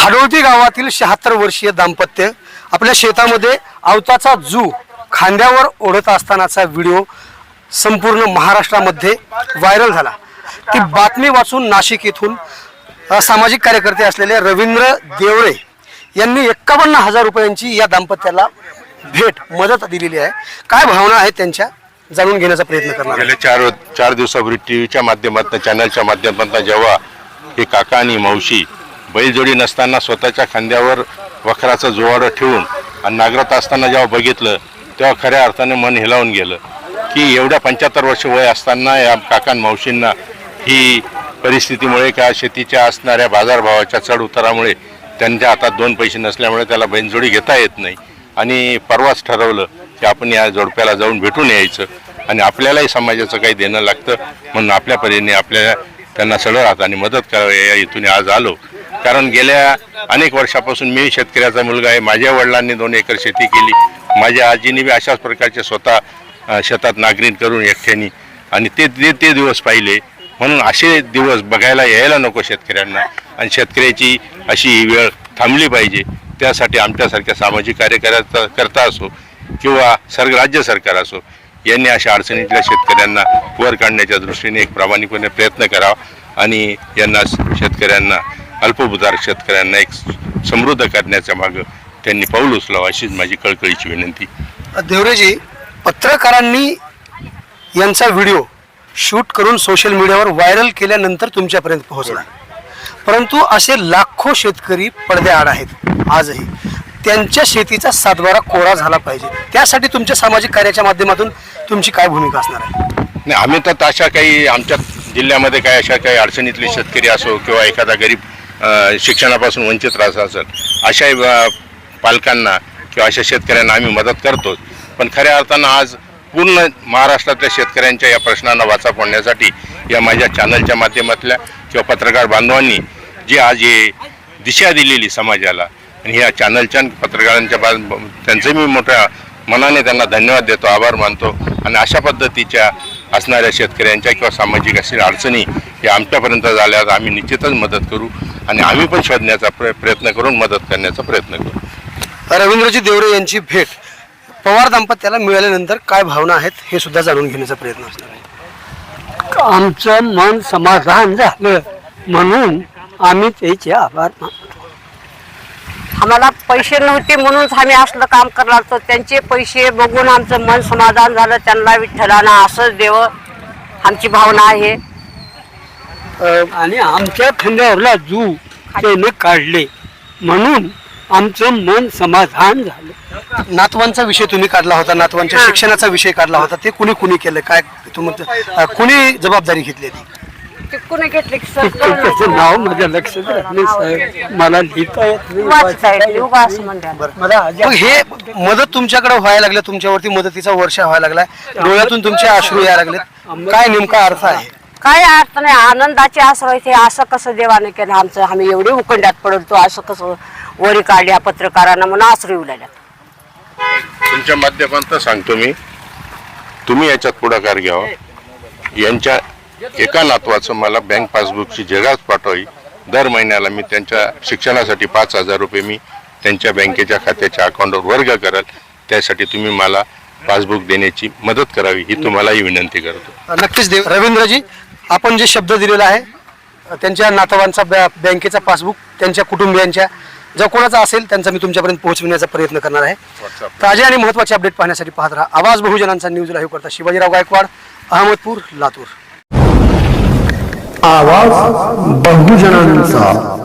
हाडोळती गावातील 76 वर्षीय दाम्पत्य आपल्या शेतामध्ये आवताचा जू खांद्यावर ओढत असतानाचा व्हिडिओ संपूर्ण महाराष्ट्रामध्ये व्हायरल झाला। ती बातमी वाचून नाशिक येथून सामाजिक कार्यकर्ते असलेले रवींद्र देवरे यांनी 51,000 रुपयांची या दाम्पत्याला भेट मदत दिलेली आहे। काय भावना आहेत त्यांच्या जाणून घेण्याचा प्रयत्न करणार। गेल्या चार दिवसापूर्वी टीव्हीच्या माध्यमातून चॅनलच्या माध्यमातून जेव्हा हे काका आणि मावशी बैलजोडी नसताना स्वतःच्या खांद्यावर वखराचं जोवाडं ठेवून आणि नागरात असताना जेव्हा बघितलं तेव्हा खऱ्या अर्थाने मन हेलावून गेलं की एवढ्या 75 वर्ष वय असताना या काका मावशींना ही परिस्थितीमुळे का शेतीच्या असणाऱ्या बाजारभावाच्या चढ उतारामुळे त्यांच्या हातात 2 पैसे नसल्यामुळे त्याला बैलजोडी घेता येत नाही आणि परवाच ठरवलं की आपण या जोडप्याला जाऊन भेटून यायचं आणि आपल्यालाही समाजाचं काही देणं लागतं म्हणून आपल्या परीने आपल्याला त्यांना सरळ हाताने मदत करावी या इथून आज आलो। कारण गेल्या अनेक वर्षापासून मी शेतकऱ्याचा मुलगा आहे। माझ्या वडिलांनी 2 एकर शेती केली, माझ्या आजीने बी अशाच प्रकारचे स्वतः शेतात नांगरून करून एकट्याने आणि ते दिवस पाहिले म्हणून असे दिवस बघायला यायला नको शेतकऱ्यांना आणि शेतकऱ्याची अशी वेळ थांबली पाहिजे। त्यासाठी आमच्यासारख्या सामाजिक कार्यकर्ता असो किंवा राज्य सरकार असो यांनी अशा अडचणीतल्या शेतकऱ्यांना वर काढण्याच्या दृष्टीने एक प्रामाणिकपणे प्रयत्न करावा आणि यांना शेतकऱ्यांना अल्पभूधारक शेतकऱ्यांना एक समृद्ध करण्याच्या मागं त्यांनी पाऊल उचलावं अशीच माझी कळकळीची विनंती। देवरेजी, पत्रकारांनी यांचा व्हिडिओ शूट करून सोशल मीडियावर व्हायरल केल्यानंतर तुमच्यापर्यंत पोहोचला, परंतु असे लाखो शेतकरी पडद्याआड आहेत आजही। त्यांच्या शेतीचा सातबारा कोरा झाला पाहिजे, त्यासाठी तुमच्या सामाजिक कार्याच्या माध्यमातून तुमची काय भूमिका असणार आहे? नाही, आम्ही तर अशा काही आमच्या जिल्ह्यामध्ये काय अशा काही अडचणीतले शेतकरी असो किंवा एखादा गरीब शिक्षणापासून वंचित राहत असेल अशा पालकांना किंवा अशा शेतकऱ्यांना आम्ही मदत करतोच। पण खऱ्या अर्थानं आज पूर्ण महाराष्ट्रातल्या शेतकऱ्यांच्या या प्रश्नांना वाचा फोडण्यासाठी या माझ्या चॅनलच्या माध्यमातल्या किंवा पत्रकार बांधवांनी जी आज हे दिशा दिलेली समाजाला आणि ह्या चॅनलच्या पत्रकारांच्या त्यांचे मी मोठ्या मनाने त्यांना धन्यवाद देतो, आभार मानतो आणि अशा पद्धतीच्या असणाऱ्या शेतकऱ्यांच्या किंवा सामाजिक असलेल्या अडचणी या आमच्यापर्यंत झाल्यावर आम्ही निश्चितच मदत करू आणि आम्ही पण शोधण्याचा प्रयत्न करून मदत करण्याचा प्रयत्न करू। रवींद्रजी देवरे यांची भेट पवार दाम्पत्याला मिळाल्यानंतर काय भावना आहेत हे सुद्धा जाणून घेण्याचा प्रयत्न असणार आहे। आमचं मन समाधान झालं म्हणून आम्ही त्याचे आभार मानतो। आम्हाला पैसे नव्हते म्हणून आम्ही असलं काम करणार होतो, त्यांचे पैसे बघून आमचं मन समाधान झालं। त्यांना विठ्ठलाना असंच देव आमची भावना आहे आणि आमच्या खांद्यावरला जू त्याने काढले म्हणून आमचं मन समाधान झालं। नातवांचा विषय तुम्ही काढला होता, नातवांच्या शिक्षणाचा विषय काढला होता, ते कुणी केलं, काय तुम्ही कुणी जबाबदारी घेतली? ते कोणी घेतले की सर त्याचं नाव माझ्या लक्षात राहत नाही साहेब, मला लिहिता येत नाही, वाचता येत नाही, उगा असं म्हणतात। मला मग हे मदत तुमच्याकडे व्हायला लागलं, तुमच्यावरती मदतीचा वर्षा व्हायला लागलाय, डोळ्यातून तुमचे अश्रू यायला लागले, काय नेमका अर्थ आहे? काय अर्थ नाही, आनंदाचे आश्रय ते असं कसं देवाने केलं आमचं, आम्ही एवढे उकंड्यात पडतो, असं कसं वरी काढल्या पत्रकारांना म्हणून आश्रय उडाल्या। तुमच्या माध्यमातून सांगतो मी, तुम्ही याच्यात पुढाकार घ्यावा। यांच्या एका नातवाचं मला बँक पासबुकची झेरॉक्स पाठवावी। दर महिन्याला मी त्यांच्या शिक्षणासाठी 5,000 रुपये मी त्यांच्या बँकेच्या खात्याच्या अकाउंटवर वर्ग कराल, त्यासाठी तुम्ही मला पासबुक देण्याची मदत करावी ही तुम्हालाही विनंती करतो। नक्कीच रवींद्रजी, आपण जे शब्द दिलेला आहे त्यांच्या नातवांचा बँकेचा पासबुक त्यांच्या कुटुंबियांच्या जो कोणाचा असेल त्यांचा मी तुमच्यापर्यंत पोहोचविण्याचा प्रयत्न करणार आहे। ताजे आणि महत्त्वाचे अपडेट पाहण्यासाठी पाहत राहा आवाज बहुजनांचा न्यूज लाईव्ह करता शिवाजीराव गायकवाड, अहमदपूर, लातूर। आवाज बहुजनांचा।